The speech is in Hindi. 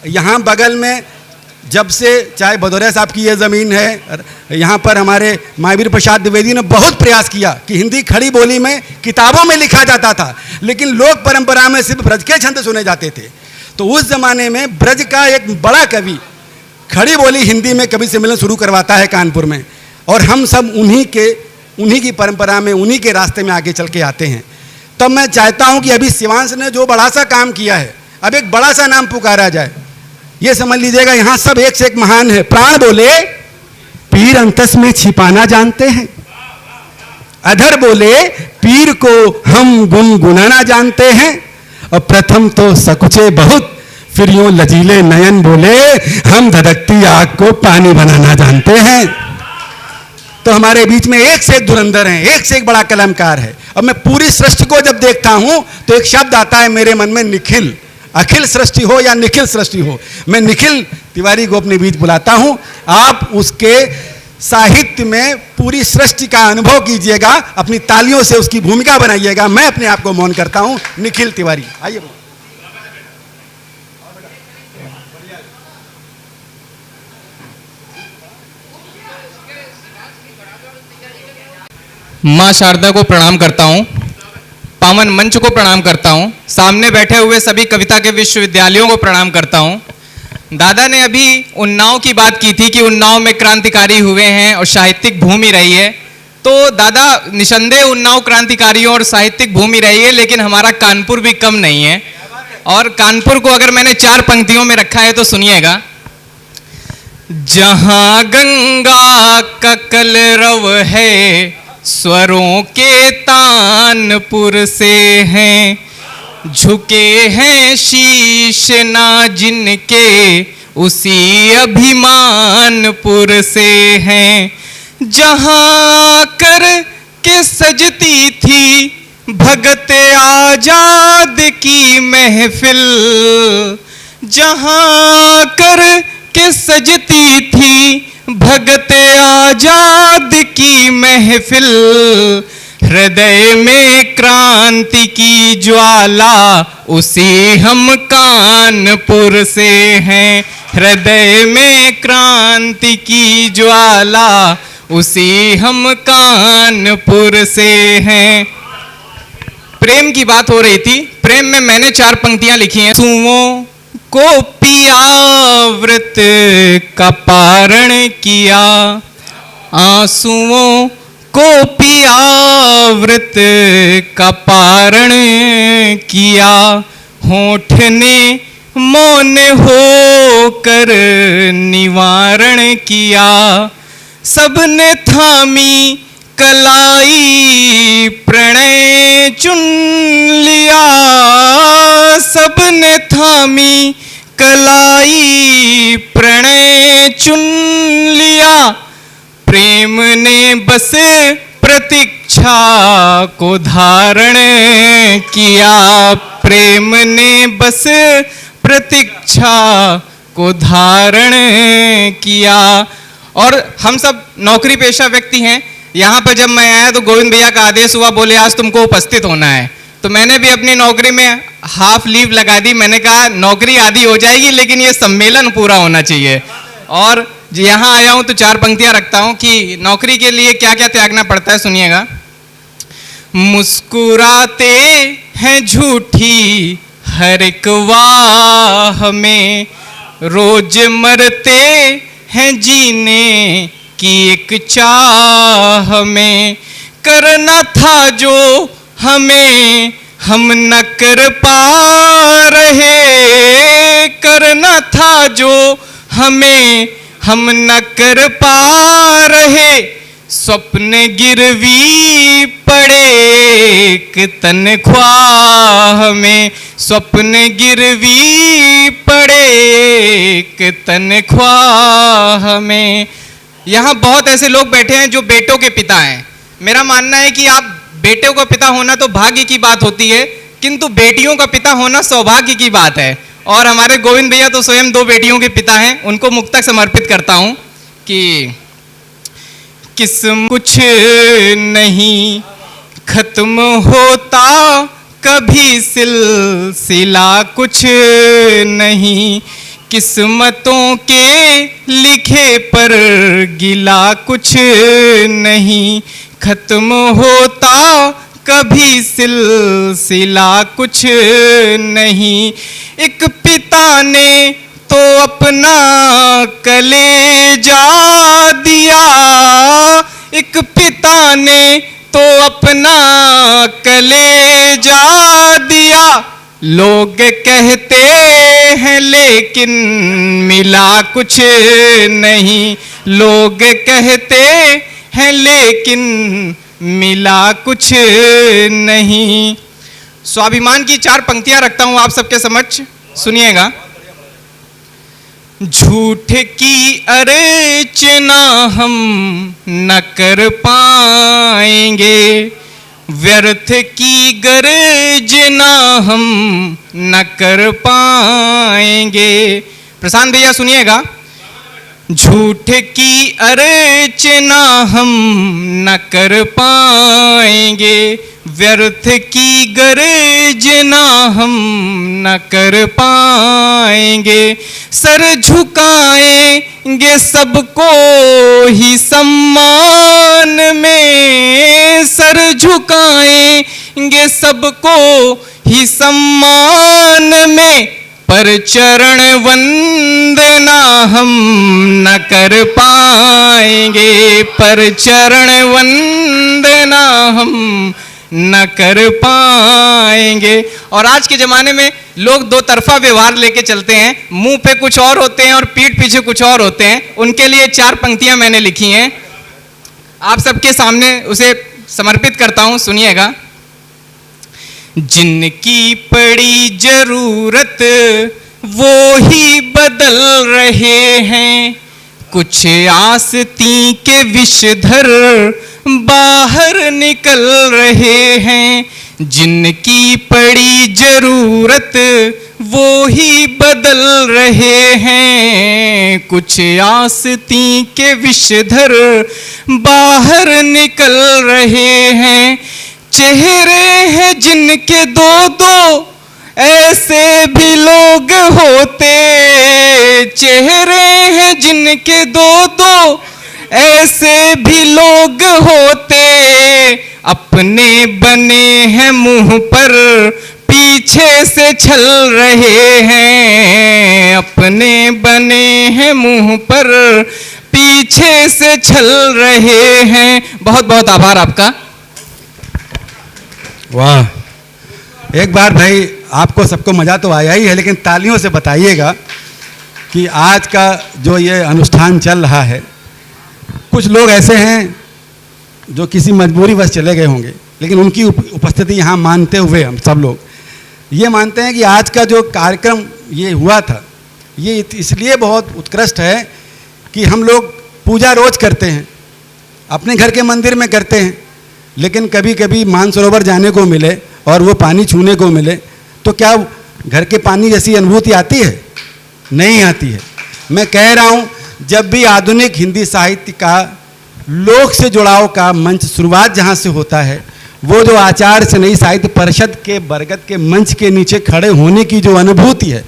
यहाँ बगल में जब से चाहे भदौरिया साहब की ये ज़मीन है, यहाँ पर हमारे महावीर प्रसाद द्विवेदी ने बहुत प्रयास किया कि हिंदी खड़ी बोली में किताबों में लिखा जाता था, लेकिन लोक परंपरा में सिर्फ ब्रज के छंद सुने जाते थे। तो उस ज़माने में ब्रज का एक बड़ा कवि खड़ी बोली हिंदी में कवि सम्मेलन शुरू करवाता है कानपुर में, और हम सब उन्हीं की परंपरा में, उन्हीं के रास्ते में आगे चल के आते हैं। तब मैं चाहता हूँ कि अभी शिवांश ने जो बड़ा सा काम किया है, अब एक बड़ा सा नाम पुकारा जाए। ये समझ लीजिएगा, यहाँ सब एक से एक महान है। प्राण बोले पीर अंतस में छिपाना जानते हैं, अधर बोले पीर को हम गुनगुनाना जानते हैं, और प्रथम तो सकुचे बहुत, फिर यूं लजीले नयन बोले हम धधकती आग को पानी बनाना जानते हैं। तो हमारे बीच में एक से एक धुरंधर हैं, एक से एक बड़ा कलमकार है। अब मैं पूरी सृष्टि को जब देखता हूं तो एक शब्द आता है मेरे मन में, निखिल। अखिल सृष्टि हो या निखिल सृष्टि हो, मैं निखिल तिवारी को अपने बीच बुलाता हूं। आप उसके साहित्य में पूरी सृष्टि का अनुभव कीजिएगा, अपनी तालियों से उसकी भूमिका बनाइएगा। मैं अपने आप को मौन करता हूं। निखिल तिवारी, आइए। माँ शारदा को प्रणाम करता हूँ, पावन मंच को प्रणाम करता हूँ, सामने बैठे हुए सभी कविता के विश्वविद्यालयों को प्रणाम करता हूँ। दादा ने अभी उन्नाव की बात की थी कि उन्नाव में क्रांतिकारी हुए हैं और साहित्यिक भूमि रही है। तो दादा, निसंदेह उन्नाव क्रांतिकारियों और साहित्यिक भूमि रही है, लेकिन हमारा कानपुर भी कम नहीं है। और कानपुर को अगर मैंने 4 पंक्तियों में रखा है तो सुनिएगा। जहाँ गंगा का कलरव है, स्वरों के तानपुर से हैं, झुके हैं शीश ना जिनके, उसी अभिमानपुर से हैं। जहाँ कर के सजती थी भगत आजाद की महफिल, जहाँ कर के सजती थी भगत आजाद की महफिल, हृदय में क्रांति की ज्वाला, उसी हम कानपुर से हैं। हृदय में क्रांति की ज्वाला, उसी हम कानपुर से हैं। प्रेम की बात हो रही थी। प्रेम में मैंने 4 पंक्तियां लिखी हैं। आंसुओं को पिया व्रत का पारण किया, आंसुओं को पिया व्रत का पारण किया, होठ ने मौन होकर निवारण किया, सबने थामी कलाई प्रणय चुन लिया, सबने थामी कलाई प्रणय चुन लिया, प्रेम ने बस प्रतीक्षा को धारण किया, प्रेम ने बस प्रतीक्षा को धारण किया। और हम सब नौकरी पेशा व्यक्ति हैं। यहाँ पर जब मैं आया तो गोविंद भैया का आदेश हुआ, बोले आज तुमको उपस्थित होना है। तो मैंने भी अपनी नौकरी में हाफ लीव लगा दी। मैंने कहा नौकरी आधी हो जाएगी, लेकिन ये सम्मेलन पूरा होना चाहिए। और यहाँ आया हूँ तो 4 पंक्तियाँ रखता हूँ कि नौकरी के लिए क्या क्या त्यागना पड़ता है, सुनिएगा। मुस्कुराते हैं झूठी हर एक वाह में, रोज मरते हैं जीने की एक चाह में, करना था जो हमें हम न कर पा रहे, करना था जो हमें हम न कर पा रहे, स्वप्न गिरवी पड़े एक तनख्वाह में, स्वप्न गिरवी पड़े एक तनख्वाह में। यहाँ बहुत ऐसे लोग बैठे हैं जो बेटों के पिता हैं। मेरा मानना है कि आप बेटों का पिता होना तो भाग्य की बात होती है, किंतु बेटियों का पिता होना सौभाग्य की बात है। और हमारे गोविंद भैया तो स्वयं 2 बेटियों के पिता हैं। उनको मुक्तक समर्पित करता हूँ कि किस्म कुछ नहीं खत्म होता, कभी सिलसिला कुछ नहीं, किस्मतों के लिखे पर गिला कुछ नहीं, खत्म होता कभी सिलसिला कुछ नहीं। एक पिता ने तो अपना कलेजा दिया, एक पिता ने तो अपना कलेजा दिया। लोग कहते हैं लेकिन मिला कुछ नहीं, लोग कहते हैं लेकिन मिला कुछ नहीं। स्वाभिमान की 4 पंक्तियां रखता हूं आप सबके समक्ष, सुनिएगा। झूठ की अर्चना हम न कर पाएंगे, व्यर्थ की गर्जना हम न कर पाएंगे। प्रशांत भैया सुनिएगा। झूठ की अर्चना हम न कर पाएंगे, व्यर्थ की गर्जना हम न कर पाएंगे। सर झुकाएंगे सबको ही सम्मान में, सर झुकाएंगे सबको ही सम्मान में, पर चरण वंदना हम न कर पाएंगे, पर चरण वंदना हम न कर पाएंगे। और आज के ज़माने में लोग 2 तरफा व्यवहार लेके चलते हैं, मुंह पे कुछ और होते हैं और पीठ पीछे कुछ और होते हैं। उनके लिए 4 पंक्तियां मैंने लिखी हैं, आप सबके सामने उसे समर्पित करता हूं, सुनिएगा। जिनकी पड़ी जरूरत वो ही बदल रहे हैं, कुछ आस्ती के विषधर बाहर निकल रहे हैं। जिनकी पड़ी जरूरत वो ही बदल रहे हैं, कुछ आस्ती के विषधर बाहर निकल रहे हैं। चेहरे हैं जिनके 2-2 ऐसे भी लोग होते, चेहरे हैं जिनके 2-2 ऐसे भी लोग होते। अपने बने हैं मुंह पर पीछे से छल रहे हैं, अपने बने हैं मुंह पर पीछे से छल रहे हैं। बहुत बहुत आभार आपका। वाह, एक बार भाई आपको सबको मज़ा तो आया ही है, लेकिन तालियों से बताइएगा कि आज का जो ये अनुष्ठान चल रहा है, कुछ लोग ऐसे हैं जो किसी मजबूरीवश चले गए होंगे, लेकिन उनकी उपस्थिति यहाँ मानते हुए हम सब लोग ये मानते हैं कि आज का जो कार्यक्रम ये हुआ था, ये इसलिए बहुत उत्कृष्ट है कि हम लोग पूजा रोज करते हैं, अपने घर के मंदिर में करते हैं, लेकिन कभी कभी मानसरोवर जाने को मिले और वो पानी छूने को मिले तो क्या घर के पानी जैसी अनुभूति आती है? नहीं आती है। मैं कह रहा हूँ, जब भी आधुनिक हिंदी साहित्य का लोक से जुड़ाव का मंच शुरुआत जहाँ से होता है, वो जो आचार्य सनई साहित्य परिषद के बरगद के मंच के नीचे खड़े होने की जो अनुभूति है,